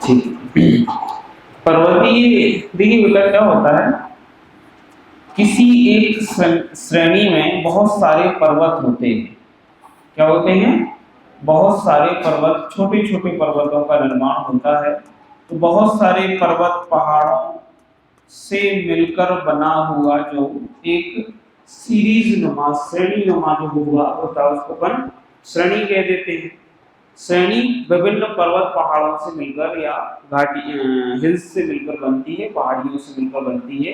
ठीक। पर्वतीय, देखिए बेटा क्या होता है, किसी एक श्रेणी में बहुत सारे पर्वत होते हैं। क्या होते हैं? बहुत सारे पर्वत, छोटे छोटे पर्वतों का निर्माण होता है। तो बहुत सारे पर्वत पहाड़ों से मिलकर बना हुआ जो एक सीरीज नुमा, श्रेणी नुमा जो हुआ होता है उसको अपन श्रेणी कह देते हैं। श्रेणी विभिन्न पर्वत पहाड़ों से मिलकर या घाटी हिल्स से मिलकर बनती है, पहाड़ियों से मिलकर बनती है।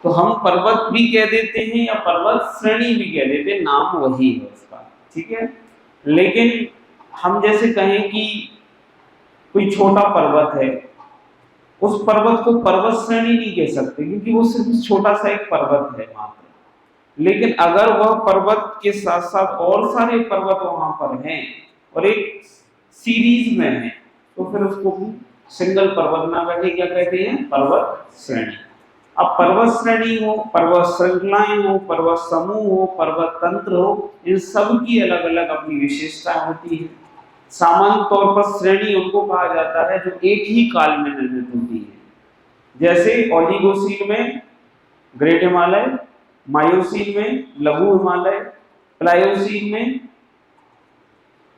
तो हम पर्वत भी कह देते हैं या पर्वत श्रेणी भी कह देते हैं, नाम वही है उसका। ठीक है। लेकिन हम जैसे कहें कि कोई छोटा पर्वत है, उस पर्वत को पर्वत श्रेणी नहीं कह सकते क्योंकि वो सिर्फ छोटा सा एक पर्वत है मात्र। लेकिन अगर वह पर्वत के साथ साथ और सारे पर्वत वहां पर हैं और एक सीरीज में है, तो फिर उसको भी सिंगल पर्वत ना कह के क्या कहते हैं? पर्वत श्रेणी। अब पर्वत श्रेणी हो, पर्वत श्रृंखलाएं हो, पर्वत समूह हो, पर्वत तंत्र हो, इन सब की अलग अलग अपनी विशेषताएं होती है। सामान्य तौर पर श्रेणी उनको कहा जाता है जो एक ही काल में निर्मित होती है। जैसे ओलिगोसीन में ग्रेट हिमालय, मायोसीन में लघु हिमालय, प्लायोसीन में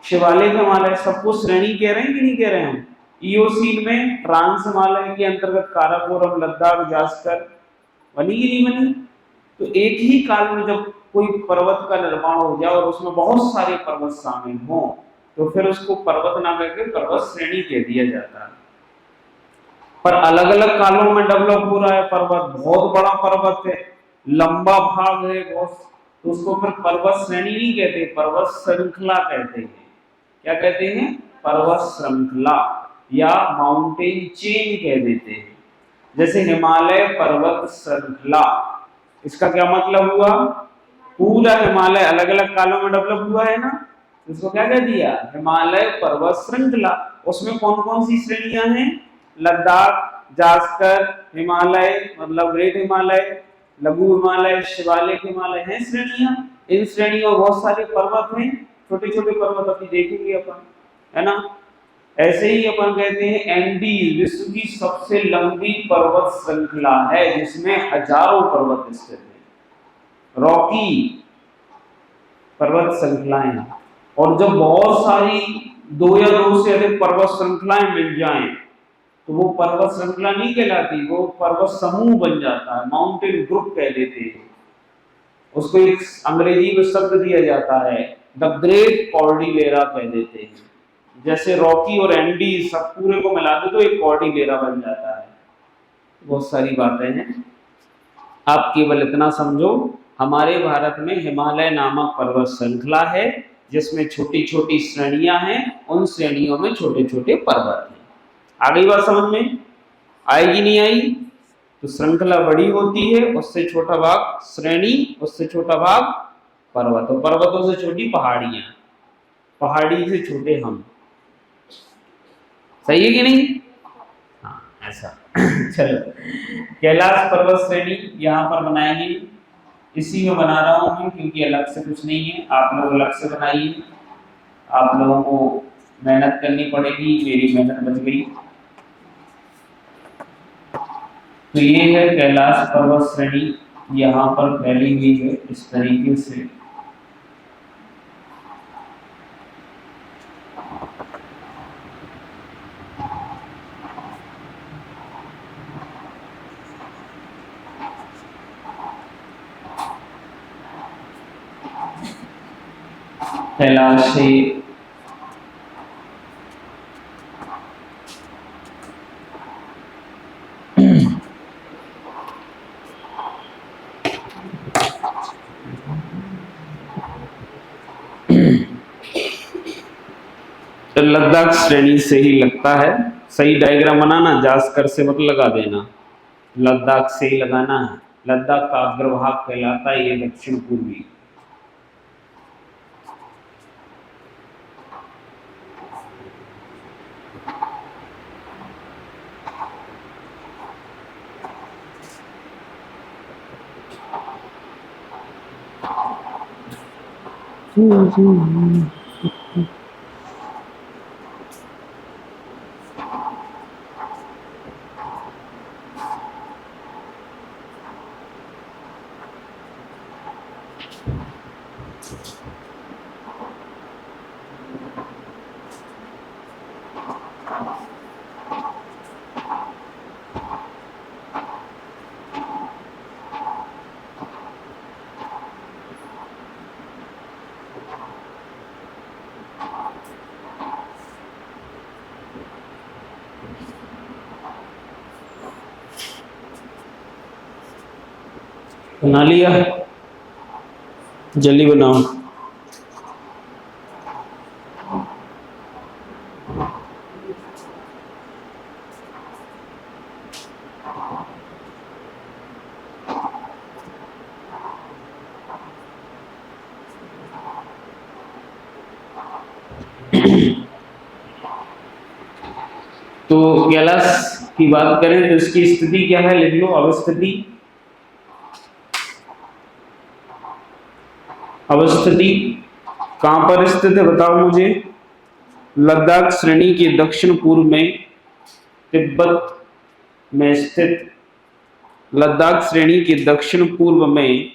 शिवालिक हिमालय, सबको श्रेणी कह रहे हैं कि नहीं कह रहे हैं? इयोसीन में ट्रांस हिमालय के अंतर्गत काराकोरम, लद्दाख, जास्कर बनी कि नहीं बनी? तो एक ही काल में जब कोई पर्वत का निर्माण हो जाए और उसमें बहुत सारे पर्वत शामिल हों, तो फिर उसको पर्वत ना कहकर पर्वत श्रेणी कह दिया जाता है। पर अलग अलग कालों में डेवलप हो रहा है पर्वत, बहुत बड़ा पर्वत है, लंबा भाग है बहुत, तो उसको फिर पर्वत श्रेणी नहीं कहते, पर्वत श्रृंखला कहते हैं। क्या कहते हैं? पर्वत श्रृंखला या माउंटेन चेन कह देते हैं। जैसे हिमालय पर्वत श्रृंखला, इसका क्या मतलब हुआ? पूरा हिमालय अलग अलग कालों में डेवलप हुआ है ना, इसको क्या कह दिया? हिमालय पर्वत श्रृंखला। उसमें कौन कौन सी श्रेणियां हैं? लद्दाख, जास्कर, हिमालय मतलब ग्रेट हिमालय, लघु हिमालय, शिवालिक हिमालय हैं श्रेणियां। इन श्रेणियों में बहुत सारे पर्वत हैं, छोटे छोटे पर्वत अभी देखेंगे अपन, है ना। ऐसे ही अपन कहते हैं एंडीज विश्व की सबसे लंबी पर्वत श्रृंखला है जिसमें हजारों पर्वत स्थित हैं, रॉकी पर्वत श्रृंखलाएं। और जब बहुत सारी दो या दो से अधिक पर्वत श्रृंखलाएं मिल जाएं तो वो पर्वत श्रृंखला नहीं कहलाती, वो पर्वत समूह बन जाता है, माउंटेन ग्रुप कह देते हैं उसको। एक अंग्रेजी में शब्द दिया जाता है, द ग्रेट कॉर्डिलेरा कह देते हैं। जैसे रॉकी और एंडीज सब पूरे को मिला दो तो एक कॉर्डिलेरा बन जाता है। बहुत सारी बातें हैं, आप केवल इतना समझो, हमारे भारत में हिमालय नामक पर्वत श्रृंखला है जिसमें छोटी छोटी श्रेणियां हैं, उन श्रेणियों में छोटे छोटे पर्वत हैं। आ गई बात समझ में? आएगी नहीं आई? तो श्रृंखला बड़ी होती है, उससे छोटा भाग श्रेणी, उससे छोटा भाग पर्वत, और पर्वतों से छोटी पहाड़ियां, पहाड़ी से छोटे हम। सही है कि नहीं? हाँ ऐसा। चलो, कैलाश पर्वत श्रेणी यहाँ पर बनाएंगे, इसी में बना रहा हूँ मैं क्योंकि अलग से कुछ नहीं है, आप लोग अलग से बनाइए। आप लोगों को मेहनत करनी पड़ेगी, मेरी मेहनत बच गई। तो ये है कैलाश पर्वत श्रेणी, यहाँ पर फैली हुई है इस तरीके से। कैलाश से तो लद्दाख श्रेणी से ही लगता है। सही डायग्राम बनाना, जास्कर से मत लगा देना, लद्दाख से ही लगाना है। लद्दाख का अग्रभाग कहलाता है ये दक्षिण पूर्वी। बना लिया, जल्दी बनाओ। तो कैलाश की बात करें तो इसकी स्थिति क्या है, लिख लो अवस्थिति। अवस्थिति कहां पर स्थित है बताओ मुझे। लद्दाख श्रेणी के दक्षिण पूर्व में, तिब्बत में स्थित, लद्दाख श्रेणी के दक्षिण पूर्व में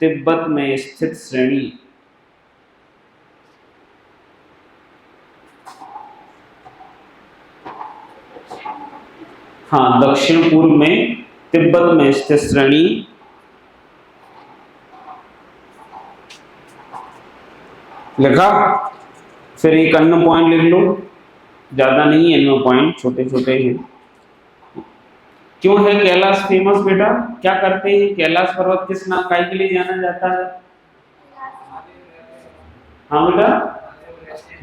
तिब्बत में स्थित श्रेणी। हाँ, दक्षिण पूर्व में तिब्बत में स्थित श्रेणी लिखा। फिर एक अन्य पॉइंट लिख लो, ज्यादा नहीं है, इनमें पॉइंट छोटे छोटे हैं। क्यों है कैलाश फेमस बेटा, क्या करते हैं कैलाश पर्वत, किस नाम काय के लिए जाना जाता है। हाँ बेटा,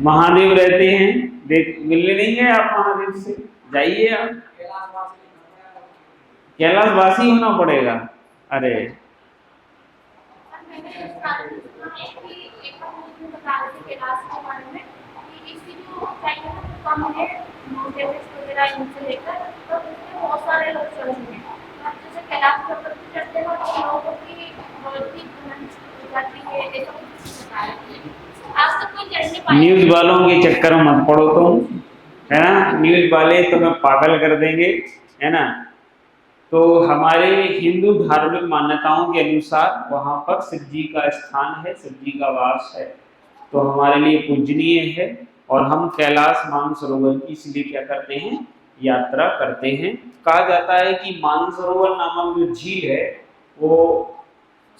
महादेव रहते हैं। देख मिलने नहीं गए आप महादेव से, जाइए आप, कैलाश वासी होना पड़ेगा। अरे न्यूज वालों के चक्कर में मत पड़ो तुम, है ना, न्यूज वाले तुम्हें पागल कर देंगे, है ना। तो हमारे हिंदू धार्मिक मान्यताओं के अनुसार वहां पर शिव जी का स्थान है, शिव जी का वास है, तो हमारे लिए पूजनीय है। और हम कैलाश मानसरोवर की इसलिए क्या करते हैं, यात्रा करते हैं। कहा जाता है कि मानसरोवर नामक जो झील है वो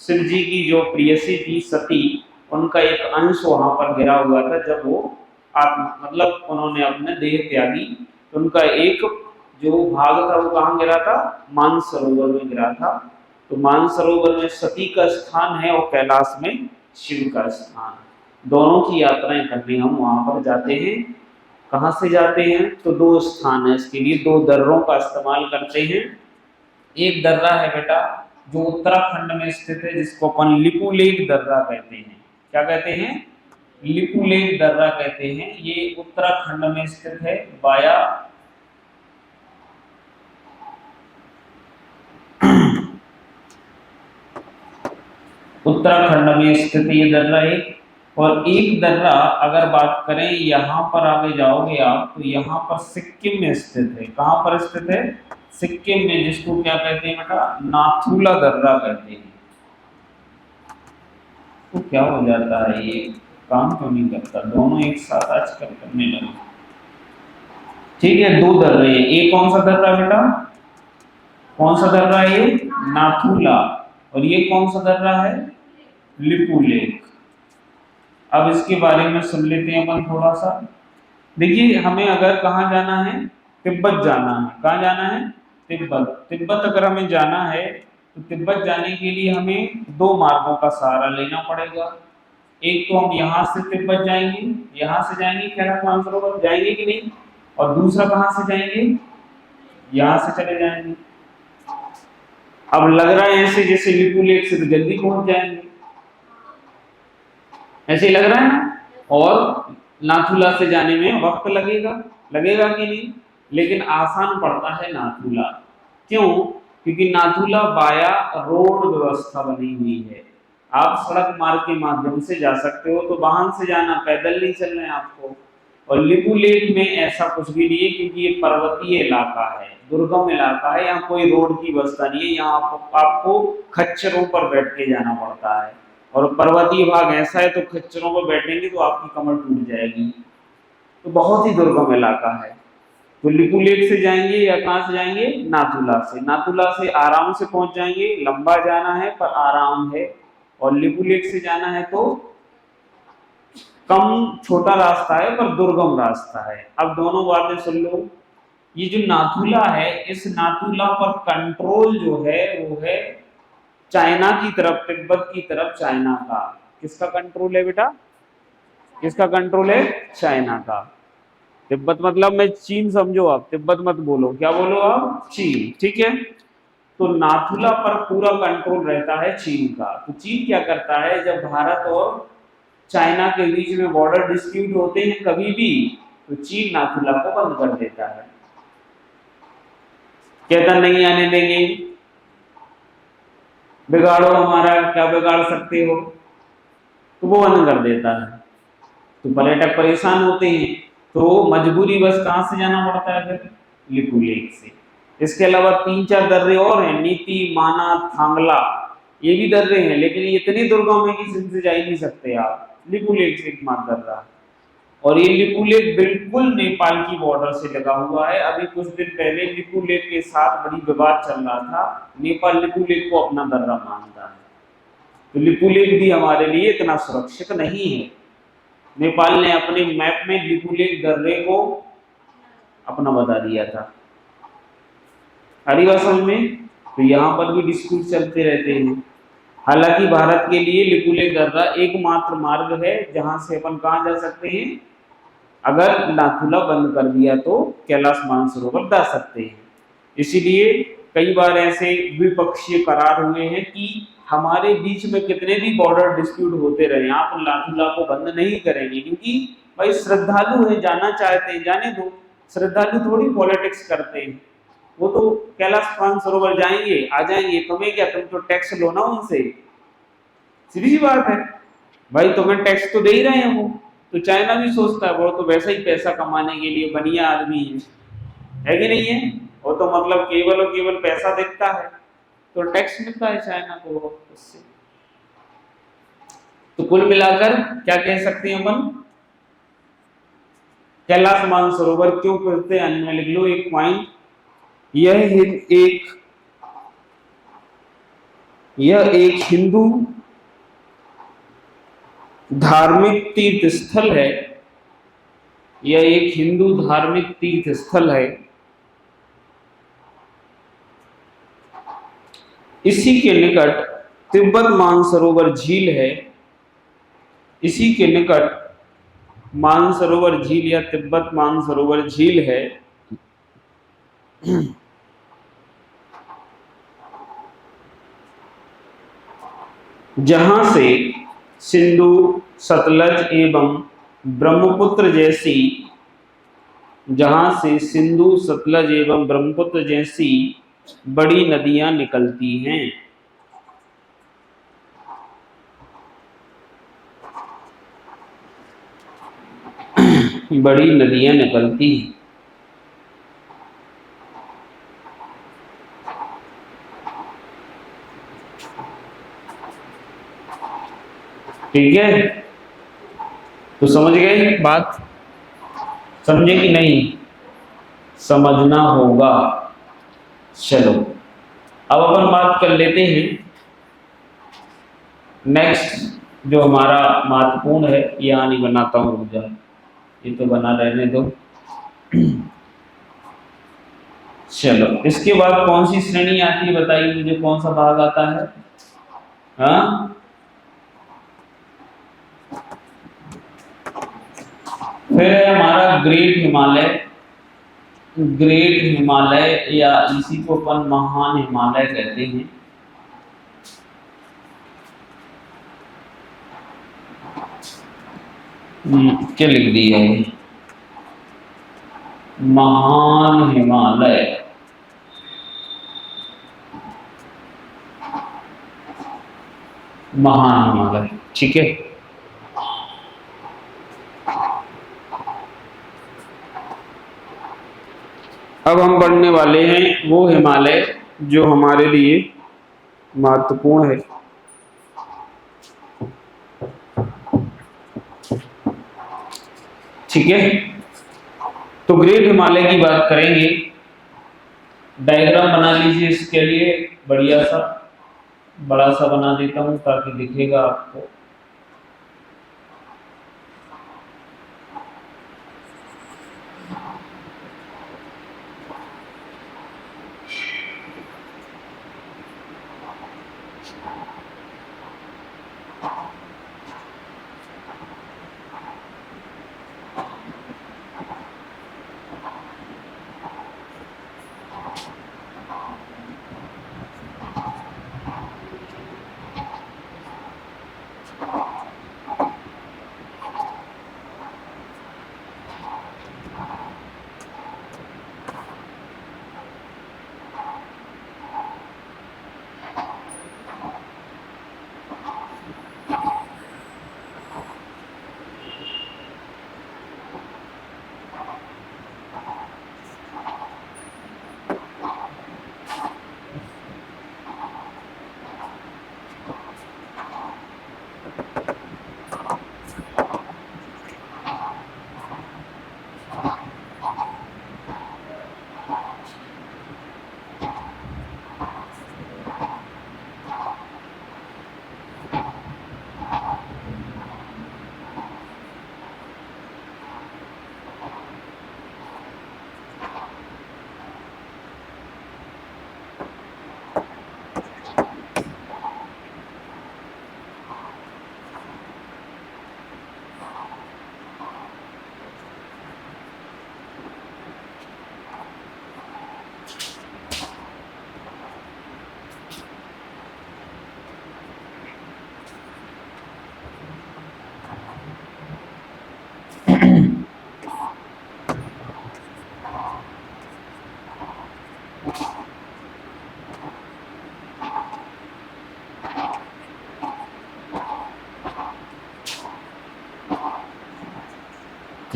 शिव जी की जो प्रियसी थी सती, उनका एक अंश वहां पर गिरा हुआ था। जब वो मतलब उन्होंने अपने देह त्यागी, तो उनका एक जो भाग था वो कहाँ गिरा था, मानसरोवर में गिरा था। तो मानसरोवर में सती का स्थान है और कैलाश में शिव का स्थान, दोनों की यात्राएं करने हम वहां पर जाते हैं। कहाँ से जाते हैं, तो दो स्थान है इसके लिए, दो दर्रों का इस्तेमाल करते हैं। एक दर्रा है बेटा जो उत्तराखंड में स्थित है, जिसको अपन लिपुलेख दर्रा कहते हैं। क्या कहते हैं, लिपुलेख दर्रा कहते हैं। ये उत्तराखंड में स्थित है, वाया उत्तराखंड में स्थित ये दर्रा एक। और एक दर्रा अगर बात करें यहाँ पर आगे जाओगे आप, तो यहाँ पर सिक्किम में स्थित है। कहाँ पर स्थित है, सिक्किम में, जिसको क्या कहते हैं बेटा, नाथुला दर्रा कहते हैं। तो क्या हो जाता है, ये काम क्यों नहीं करता, दोनों एक साथ आजकल करने लगे। ठीक है, दो दर्रे हैं, एक कौन सा दर्रा बेटा, कौन सा दर्रा है ये, नाथुला, और ये कौन सा दर्रा है, लिपुलेख। अब इसके बारे में सुन लेते हैं अपन थोड़ा सा। देखिए हमें अगर कहाँ जाना है, तिब्बत जाना है। कहाँ जाना है, तिब्बत। तिब्बत अगर हमें जाना है तो तिब्बत जाने के लिए हमें दो मार्गों का सहारा लेना पड़ेगा। एक तो हम यहाँ से तिब्बत जाएंगे, यहाँ से जाएंगे कैलाश मानसरोवर जाएंगे कि नहीं, और दूसरा कहाँ से जाएंगे, यहाँ से चले जाएंगे। अब लग रहा है ऐसे जैसे लिपुलेख से तो जल्दी पहुंच जाएंगे, ऐसे ही लग रहा है ना, और नाथुला से जाने में वक्त लगेगा, लगेगा कि नहीं, लेकिन आसान पड़ता है नाथुला। क्यों, क्योंकि नाथुला बाया रोड व्यवस्था बनी हुई है। आप सड़क मार्ग के माध्यम से जा सकते हो, तो वाहन से जाना, पैदल नहीं चलना है आपको। और लिपुलेख में ऐसा कुछ भी नहीं है, क्योंकि ये पर्वतीय इलाका है, दुर्गम इलाका है, यहाँ कोई रोड की व्यवस्था नहीं है। यहाँ आपको खच्चरों पर बैठ के जाना पड़ता है, और पर्वतीय भाग ऐसा है तो खच्चरों पर बैठेंगे तो आपकी कमर टूट जाएगी। तो बहुत ही दुर्गम इलाका है। तो लिपुलेख से जाएंगे या कहाँ से जाएंगे, नाथुला से। नाथुला से आराम से पहुंच जाएंगे, लंबा जाना है पर आराम है। और लिपुलेख से जाना है तो कम छोटा रास्ता है पर दुर्गम रास्ता है। अब दोनों बातें सुन लो। ये जो नाथुला है, इस नाथुला पर कंट्रोल जो है वो है चाइना की तरफ, तिब्बत की तरफ चाइना का। किसका कंट्रोल है बेटा? किसका कंट्रोल है? चाइना का। तिब्बत मतलब में चीन समझो आप, तिब्बत मत बोलो। क्या बोलो आप? चीन। ठीक है। तो नाथुला पर पूरा कंट्रोल रहता है चीन का। तो चीन क्या करता है, जब भारत और चाइना के बीच में बॉर्डर डिस्प्यूट होते हैं कभी भी, तो चीन नाथुला को बंद कर देता है, कहता नहीं आने देंगे, बिगाड़ो हमारा, क्या बिगाड़ सकते हो, तो वो बंद कर देता है। तो पर्यटक परेशान होते हैं, तो मजबूरी बस कहां से जाना पड़ता है फिर? लिपू लेक से। इसके अलावा 3-4 दर्रे और हैं, नीति, माना, थांगला, ये भी दर्रे हैं, लेकिन ये इतनी दुर्गम है कि इनसे जा ही नहीं सकते आप। लिपू लेक से एकमात्र दर्रा। और ये लिपू लेक बिल्कुल नेपाल की बॉर्डर से लगा हुआ है। अभी कुछ दिन पहले लिपू लेक के साथ बड़ी विवाद चल रहा था, नेपाल लिपू लेक को अपना दर्रा मानता है। तो लिपू लेक भी हमारे लिए इतना सुरक्षित नहीं है। नेपाल ने अपने मैप में लिपू लेक दर्रे को अपना बता दिया था। समझ में? तो यहाँ पर भी डिस्प्यूट चलते रहते हैं। हालांकि भारत के लिए लिपू लेक दर्रा एकमात्र मार्ग है जहां से अपन कहाँ जा सकते हैं, अगर नाथुला बंद कर दिया तो कैलाश मानसरोवर जा सकते हैं। इसीलिए कई बार ऐसे द्विपक्षीय करार हुए हैं कि हमारे बीच में कितने भी बॉर्डर डिस्प्यूट होते रहे, आप नाथुला को बंद नहीं करेंगे, क्योंकि भाई श्रद्धालु है, जाना चाहते हैं, जाने दो। श्रद्धालु थोड़ी पॉलिटिक्स करते हैं, वो तो कैलाश मानसरोवर जाएंगे, आ जाएंगे, तुम्हें क्या, तुम तो टैक्स लो ना उनसे, सीधी सी बात है। भाई तुम्हें टैक्स तो दे ही रहे हैं वो। तो चाइना भी सोचता है वो तो वैसा ही पैसा कमाने के लिए बढ़िया आदमी है कि नहीं है? वो तो मतलब केवल और केवल पैसा देखता है, तो टैक्स मिलता है चाइना को उससे। तो कुल मिलाकर क्या कह सकते हैं अपन, कैलाश मानसरोवर क्यों कहते हैं, अन्य लिख लो एक पॉइंट, यह एक हिंदू धार्मिक तीर्थ स्थल है। यह एक हिंदू धार्मिक तीर्थ स्थल है। इसी के निकट तिब्बत मानसरोवर झील है। इसी के निकट मानसरोवर झील या तिब्बत मानसरोवर झील है। जहां से सिंधु, सतलज एवं ब्रह्मपुत्र जैसी बड़ी नदियां निकलती हैं। बड़ी नदियां निकलती हैं। ठीक है, तो समझ गए बात? समझे कि नहीं? समझना होगा। चलो अब अपन बात कर लेते हैं नेक्स्ट, जो हमारा महत्वपूर्ण है। यहाँ नहीं बनाता हूँ, रुक जा, ये तो बना रहने दो। चलो इसके बाद कौन सी श्रेणी आती है बताइए मुझे, कौन सा भाग आता है? हाँ, फिर है हमारा ग्रेट हिमालय। ग्रेट हिमालय या इसी को अपन महान हिमालय कहते हैं। क्या लिख दिया है? महान हिमालय। महान हिमालय, ठीक है। अब हम पढ़ने वाले हैं वो हिमालय जो हमारे लिए महत्वपूर्ण है। ठीक है, तो ग्रेट हिमालय की बात करेंगे। डायग्राम बना लीजिए इसके लिए, बढ़िया सा, बड़ा सा बना देता हूं ताकि दिखेगा आपको।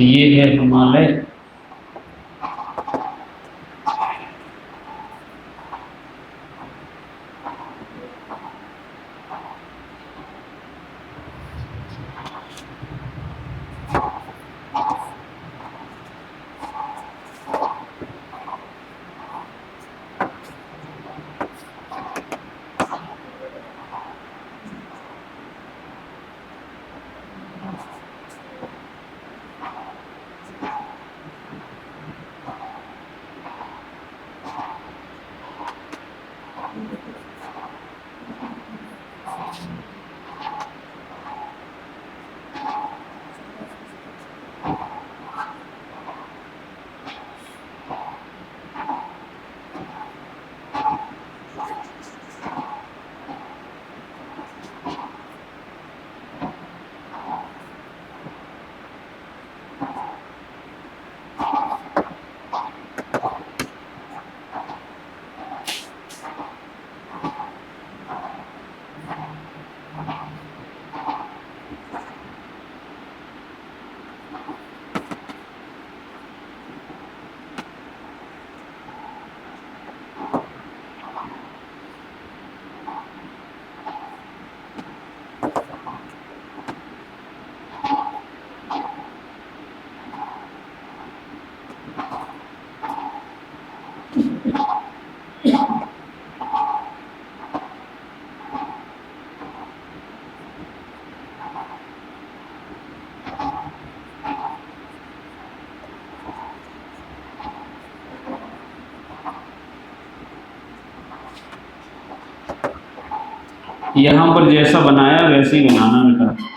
ये है हिमालय। यहाँ पर जैसा बनाया वैसे ही बनाना बेटा।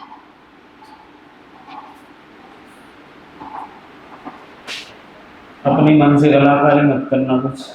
अपनी मन से कलाकारी मत करना कुछ।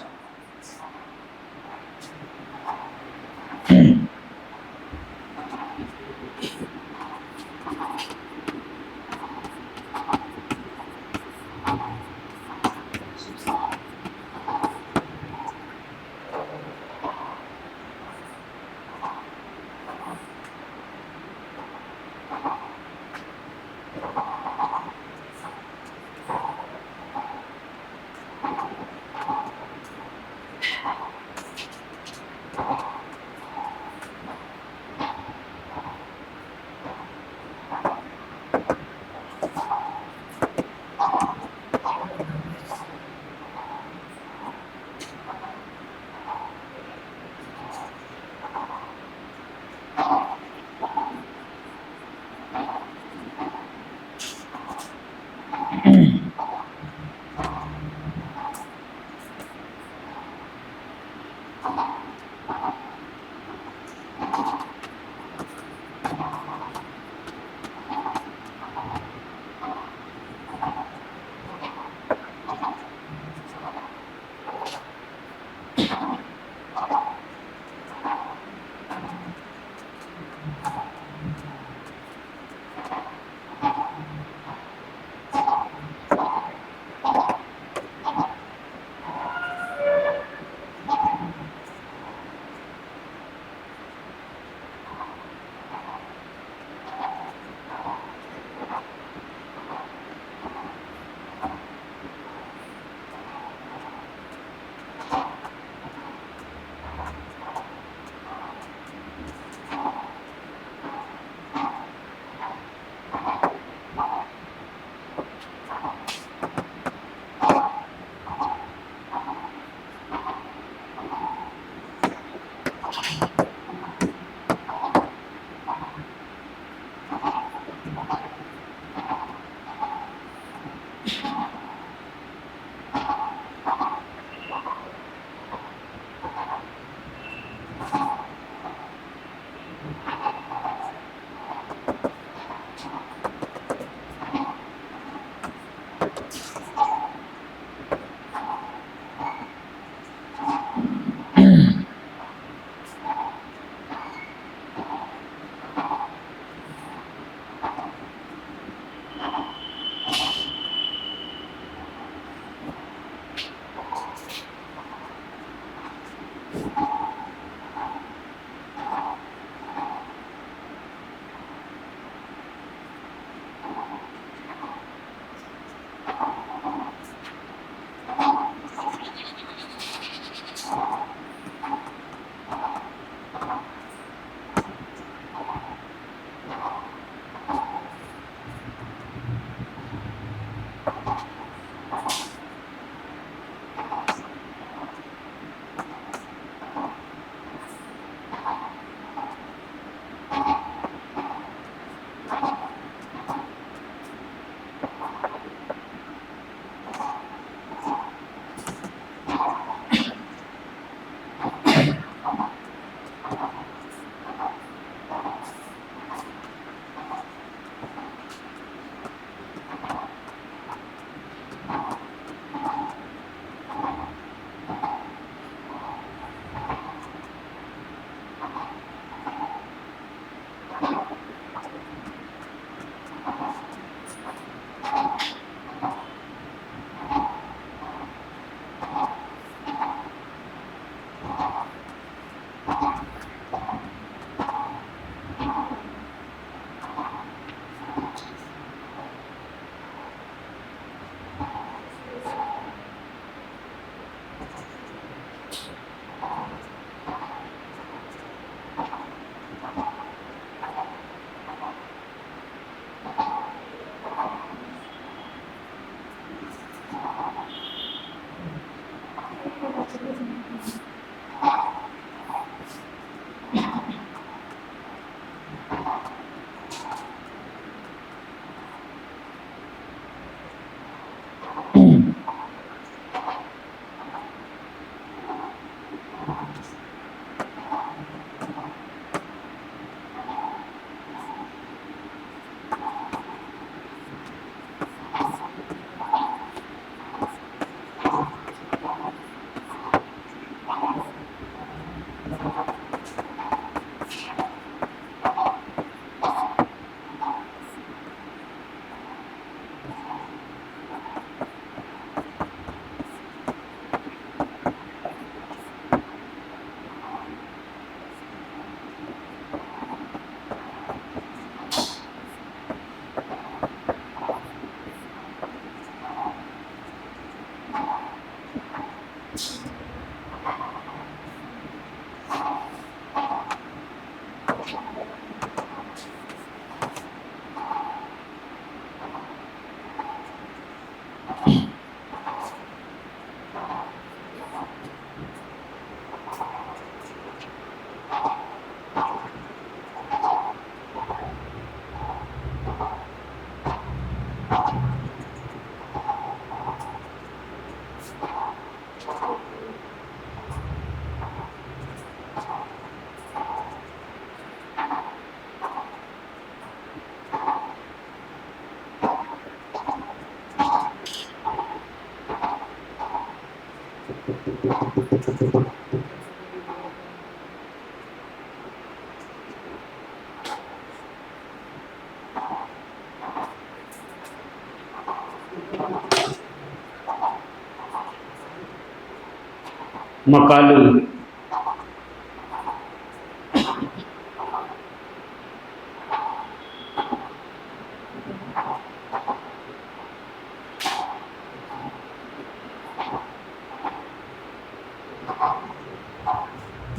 मकालू,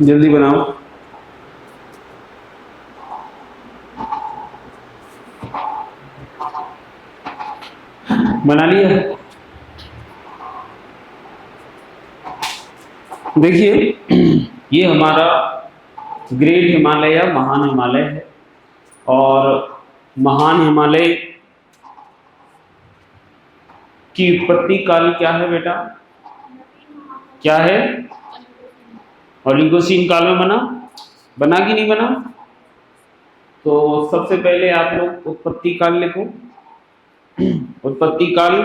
जल्दी बनाओ। बना लिया? देखिए, ये हमारा ग्रेट हिमालय या महान हिमालय है। और महान हिमालय की उत्पत्ति काल क्या है बेटा? क्या है? ओलिगोसीन काल में बना कि नहीं बना? तो सबसे पहले आप लोग उत्पत्ति काल लिखो। उत्पत्ति काल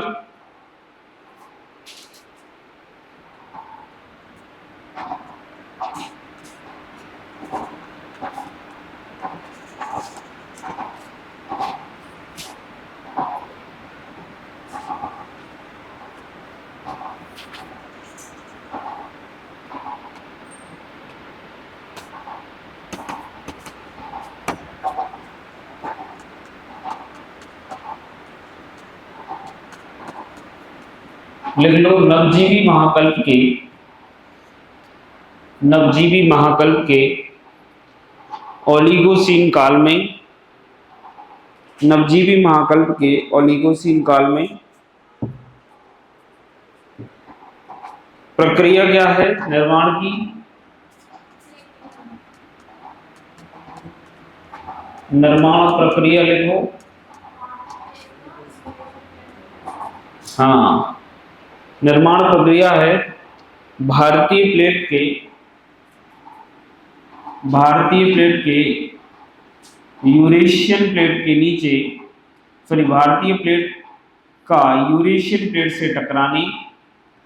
लिख लो। नवजीवी महाकल्प के ओलिगोसीन काल में, नवजीवी महाकल्प के ओलिगोसीन काल में प्रक्रिया क्या है निर्माण की? निर्माण प्रक्रिया लिखो। हाँ, निर्माण प्रक्रिया है भारतीय प्लेट के यूरेशियन प्लेट के नीचे, सॉरी, भारतीय प्लेट का यूरेशियन प्लेट से टकराने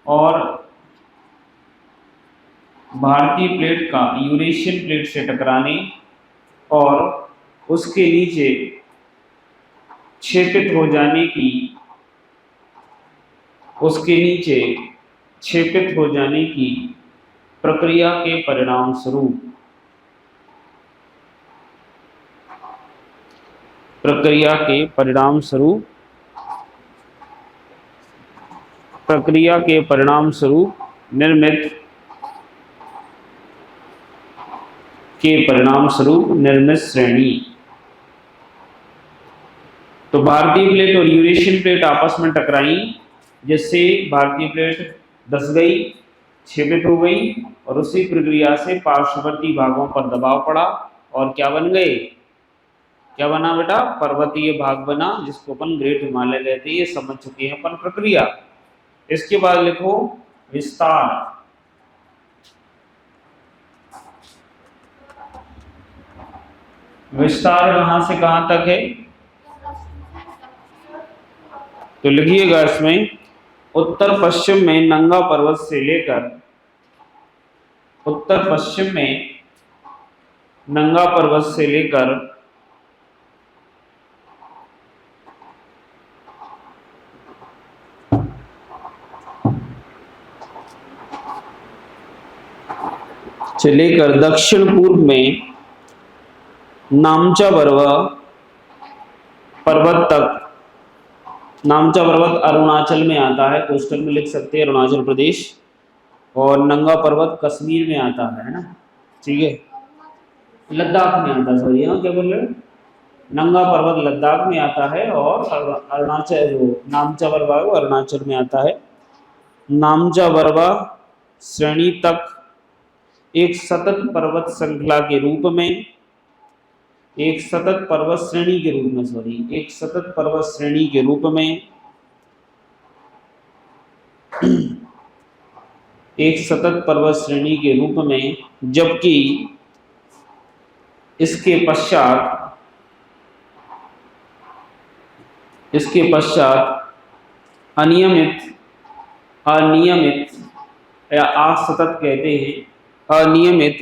और भारतीय प्लेट का यूरेशियन प्लेट से टकराने और उसके नीचे क्षेपित हो जाने की, उसके नीचे क्षेपित हो जाने की प्रक्रिया के परिणाम स्वरूप, प्रक्रिया के परिणाम स्वरूप निर्मित श्रेणी। तो भारतीय प्लेट और यूरेशियन प्लेट आपस में टकराई, जिससे भारतीय प्लेट धंस गई, क्षेपित हो गई और उसी प्रक्रिया से पार्श्ववर्ती भागों पर दबाव पड़ा और क्या बन गए? क्या बना बेटा? पर्वतीय भाग बना, जिसको अपन ग्रेट हिमालय कहते हैं। ये समझ चुके हैं अपन प्रक्रिया। इसके बाद लिखो विस्तार। विस्तार कहां से कहां तक है? तो लिखिएगा इसमें, उत्तर पश्चिम में नंगा पर्वत से लेकर, उत्तर पश्चिम में नंगा पर्वत से लेकर दक्षिण पूर्व में नामचा पर्वत तक। नामचा पर्वत अरुणाचल में आता है, कोस्टल में लिख सकते हैं अरुणाचल प्रदेश। और नंगा पर्वत कश्मीर में आता है ना, ठीक है, लद्दाख में आता है, सॉरी हाँ क्या बोल रहे हैं, नंगा पर्वत लद्दाख में आता है, और अरुणाचल जो नामचा बरवा है वो अरुणाचल में आता है। नामचा बरवा श्रेणी तक एक सतत पर्वत श्रृंखला के रूप में, एक सतत पर्वत श्रेणी के रूप में, सॉरी एक सतत पर्वत श्रेणी के रूप में, एक सतत पर्वत श्रेणी के रूप में, जबकि इसके पश्चात अनियमित अनियमित या असतत कहते हैं, अनियमित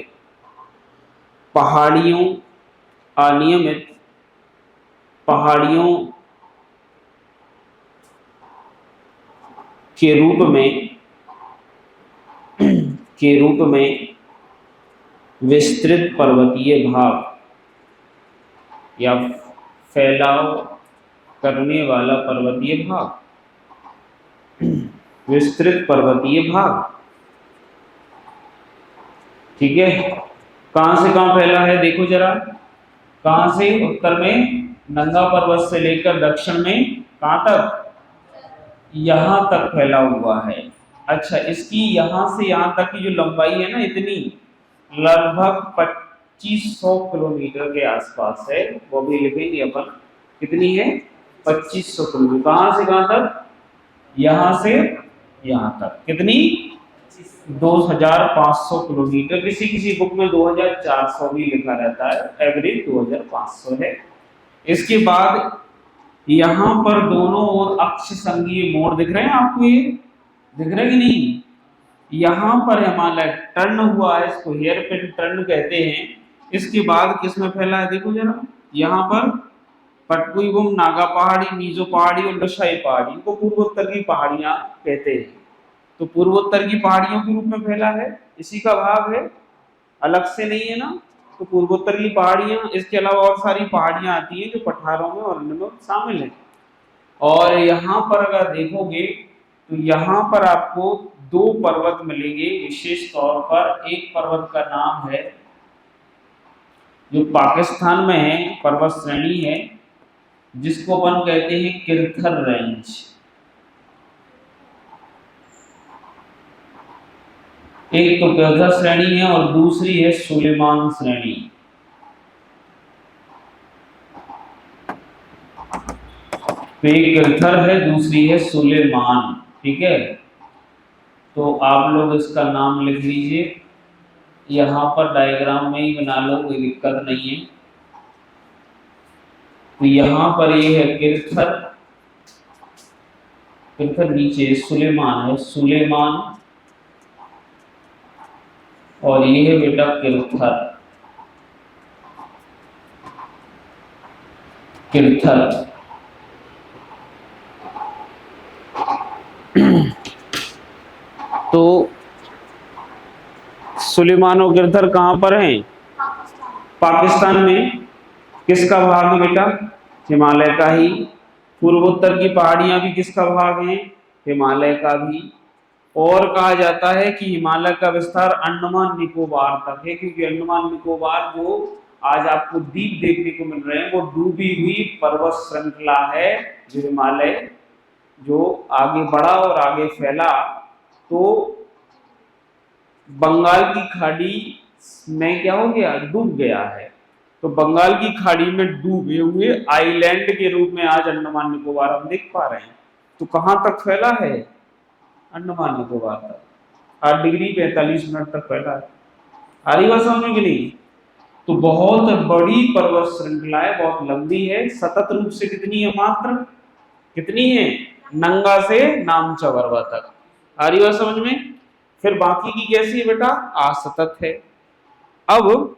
पहाड़ियों के रूप में विस्तृत पर्वतीय भाग या फैलाव करने वाला पर्वतीय भाग, विस्तृत पर्वतीय भाग, ठीक है। कहां से कहां फैला है देखो जरा, कहां से, उत्तर में नंगा पर्वत से लेकर दक्षिण में कहां तक, यहां तक फैला हुआ है। अच्छा, इसकी यहां से यहां तक की जो लंबाई है ना, इतनी लगभग 2500 किलोमीटर के आसपास है, वो भी लिखेंगे अपन, कितनी है 2500 किलोमीटर। कहां से कहां तक, यहां से यहां तक, कितनी 2500 किलोमीटर, किसी किसी बुक में 2400 भी लिखा रहता है, एवरेज 2500 है। इसके बाद यहां पर दोनों ओर अक्ष संघीय मोड़ दिख रहे हैं आपको, ये दिख रहे कि नहीं, यहां पर हिमालय टर्न हुआ है, इसको हेयर पिन टर्न कहते हैं। इसके बाद किसमें फैला है देखो जरा, यहां पर पटकुईबुम, नागा पहाड़ी, मीजो पहाड़ी और लशाई पहाड़ी, इनको पूर्वोत्तर की पहाड़ियां कहते हैं। तो पूर्वोत्तर की पहाड़ियों के रूप में फैला है, इसी का भाग है, अलग से नहीं है ना। तो पूर्वोत्तर की पहाड़ियां, इसके अलावा और सारी पहाड़ियां आती हैं जो पठारों में और अन्य में शामिल है। और यहाँ पर अगर देखोगे तो यहाँ पर आपको दो पर्वत मिलेंगे विशेष तौर पर। एक पर्वत का नाम है जो पाकिस्तान में है, पर्वत श्रेणी है, जिसको अपन कहते हैं किरथर रेंज। एक तो किरथर श्रेणी है और दूसरी है सुलेमान श्रेणी। तो एक किरथर है, दूसरी है सुलेमान, ठीक है। तो आप लोग इसका नाम लिख लीजिए, यहाँ पर डायग्राम में ही बना लो, कोई दिक्कत नहीं है। तो यहाँ पर ये है किरथर, किरथर नीचे सुलेमान है, सुलेमान, और ये है बेटा किरथर, किरथर। तो सुलेमान और किरथर कहां पर हैं, पाकिस्तान में। किसका भाग है बेटा, हिमालय का ही। पूर्वोत्तर की पहाड़ियां भी किसका भाग है, हिमालय का भी। और कहा जाता है कि हिमालय का विस्तार अंडमान निकोबार तक है, क्योंकि अंडमान निकोबार जो आज आपको द्वीप देखने को मिल रहे हैं वो डूबी हुई पर्वत श्रृंखला है, जो हिमालय जो आगे बढ़ा और आगे फैला तो बंगाल की खाड़ी में क्या हो गया, डूब गया है। तो बंगाल की खाड़ी में डूबे हुए आइलैंड के रूप में आज अंडमान निकोबार हम देख पा रहे हैं। तो कहां तक फैला है, अंडमान निकोबार तक, 8 डिग्री 45 मिनट तक फैला है। आ रही बात समझ में नहीं। तो बहुत बड़ी पर्वत श्रृंखला है, बहुत लंबी है, सतत रूप से कितनी है, मात्र कितनी है, नंगा से नामचा बरवा तक। आ रही बात समझ में। फिर बाकी की कैसी है बेटा, असतत है। अब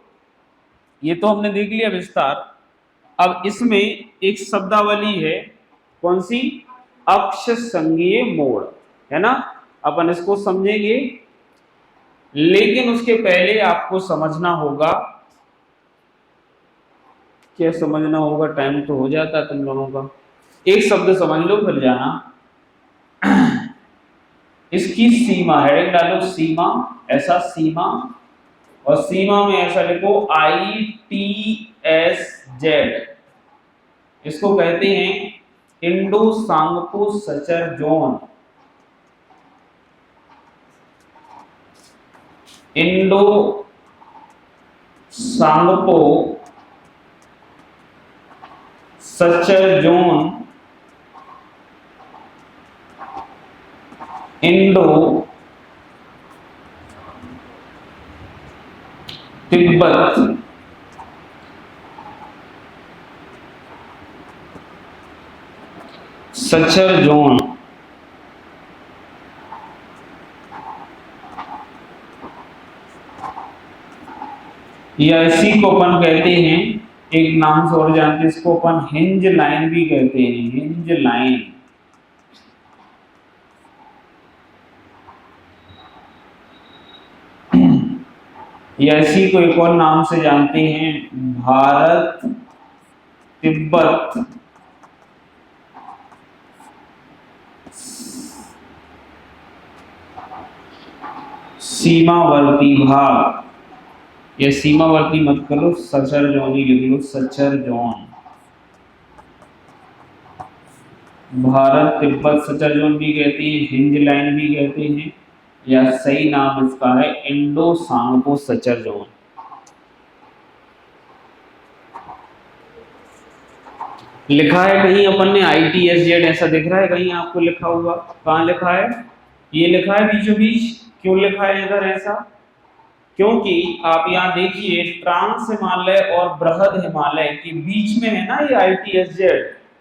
ये तो हमने देख लिया विस्तार। अब इसमें एक शब्दावली है, कौन सी, अक्ष संघीय मोड़, है ना। अपन इसको समझेंगे, लेकिन उसके पहले आपको समझना होगा, क्या समझना होगा, टाइम तो हो जाता है तुम लोगों का। एक शब्द समझ लो फिर जाना। इसकी सीमा, हेडिंग डालो सीमा, ऐसा सीमा, और सीमा में ऐसा लिखो ITSZ। इसको कहते हैं Indo Tsangpo suture zone. Indo Tsangpo suture zone, Indo Tibet suture zone, या इसी को अपन कहते हैं, एक नाम से और जानते हैं इसको अपन, हिंज लाइन भी कहते हैं, हिंज लाइन। या इसी को एक और नाम से जानते हैं, भारत तिब्बत सीमावर्ती भाग। ये सीमावर्ती मत करो, सचर जोन ही लिख लो, suture zone. Bharat Tibet suture zone भी कहते हैं, हिंज लाइन भी कहते हैं, या सही नाम इसका है इंडो सांगपो सचर जोन। लिखा है कहीं अपन ने ITSZ, ऐसा दिख रहा है कहीं आपको लिखा हुआ? कहाँ लिखा है? ये लिखा है बीचों बीच। क्यों लिखा है इधर ऐसा? क्योंकि आप यहाँ देखिए, ट्रांस हिमालय और बृहद हिमालय के बीच में है ना ये ITSZ।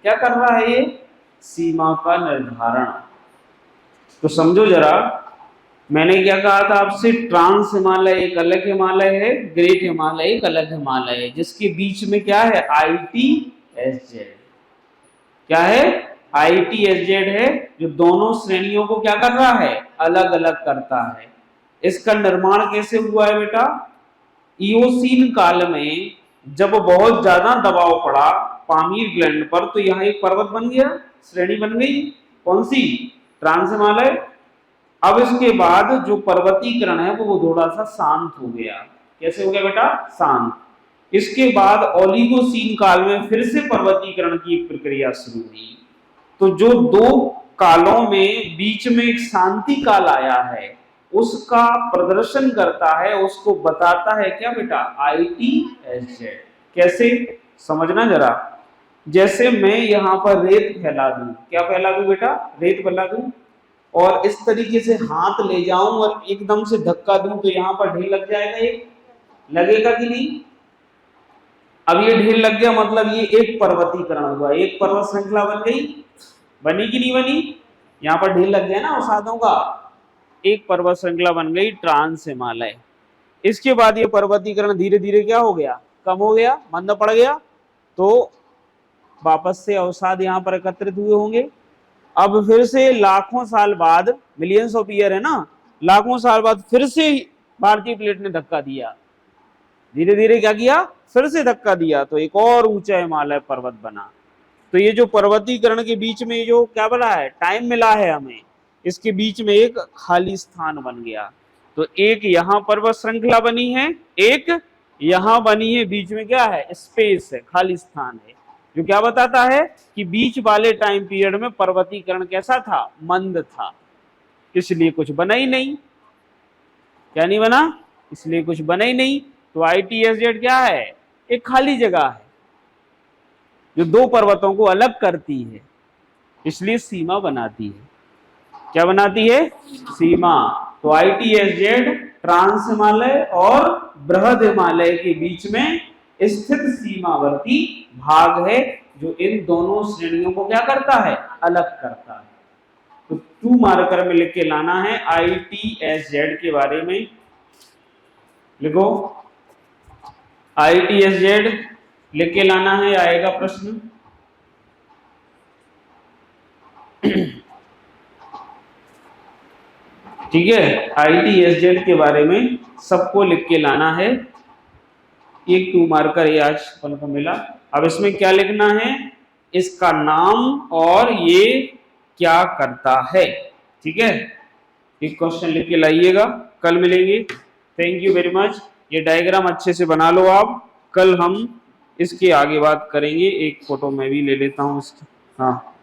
क्या कर रहा है ये? सीमा का निर्धारण। तो समझो जरा, मैंने क्या कहा था आपसे, ट्रांस हिमालय एक अलग हिमालय है, ग्रेट हिमालय एक अलग हिमालय है, जिसके बीच में क्या है? ITSZ। क्या है? ITSZ है, जो दोनों श्रेणियों को क्या कर रहा है? अलग अलग करता है। इसका निर्माण कैसे हुआ है बेटा? इओसीन काल में जब बहुत ज्यादा दबाव पड़ा पामीर ग्लैंड पर, तो यहाँ एक पर्वत बन गया, श्रेणी बन गई। कौन सी? ट्रांस हिमालय। अब इसके बाद जो पर्वतीकरण है वो थोड़ा सा शांत हो गया। कैसे हो गया बेटा? शांत। इसके बाद ओलिगोसीन काल में फिर से पर्वतीकरण की एक प्रक्रिया शुरू हुई। तो जो दो कालों में बीच में एक शांति काल आया है, उसका प्रदर्शन करता है, उसको बताता है क्या बेटा? ITSZ। कैसे? समझना जरा। जैसे मैं यहाँ पर रेत फैला दूं, क्या फैला दूं बेटा? रेत फैला दूं, और इस तरीके से हाथ ले जाऊं और एकदम से धक्का दूं, तो यहाँ पर ढेर लग जाएगा। ये लगेगा कि नहीं? अब ये ढेर लग गया, मतलब ये एक पर्वतीकरण हुआ, एक पर्वत श्रृंखला बन गई। बनी कि नहीं बनी? यहाँ पर ढेर लग गया ना औसादों का, एक पर्वत श्रृंखला बन गई ट्रांस हिमालय। इसके बाद ये पर्वतीकरण धीरे धीरे क्या हो गया? कम हो गया, मंद पड़ गया। तो वापस से अवसाद यहाँ पर एकत्रित हुए होंगे। अब फिर से लाखों साल बाद, मिलियंस ऑफ ईयर है ना, लाखों साल बाद फिर से भारतीय प्लेट ने धक्का दिया। धीरे धीरे क्या किया? फिर से धक्का दिया, तो एक और ऊंचा हिमालय पर्वत बना। तो ये जो पर्वतीकरण के बीच में जो क्या बना है, टाइम मिला है हमें, इसके बीच में एक खाली स्थान बन गया। तो एक यहाँ पर्वत श्रृंखला बनी है, एक यहाँ बनी है, बीच में क्या है? स्पेस है, खाली स्थान है, जो क्या बताता है कि बीच वाले टाइम पीरियड में पर्वतीकरण कैसा था? मंद था, इसलिए कुछ बना ही नहीं। क्या नहीं बना? इसलिए कुछ बना ही नहीं। तो ITSZ क्या है? एक खाली जगह है जो दो पर्वतों को अलग करती है, इसलिए सीमा बनाती है। क्या बनाती है? सीमा। तो ITSZ ट्रांस हिमालय और बृहद हिमालय के बीच में स्थित सीमावर्ती भाग है, जो इन दोनों श्रेणियों को क्या करता है? अलग करता है। तो 2 मार्कर में लिख के लाना है ITSZ के बारे में। लिखो ITSZ लिख के लाना है, आएगा प्रश्न। ठीक है, ITSZ के बारे में सबको लिख के लाना है। एक 2 मार्कर ये आज अपन को मिला। अब इसमें क्या लिखना है? इसका नाम और ये क्या करता है। ठीक है, एक क्वेश्चन लिख के लाइएगा, कल मिलेंगे। Thank you very much. ये डायग्राम अच्छे से बना लो आप, कल हम इसके आगे बात करेंगे। एक फोटो मैं भी ले लेता हूँ इसकी। हाँ।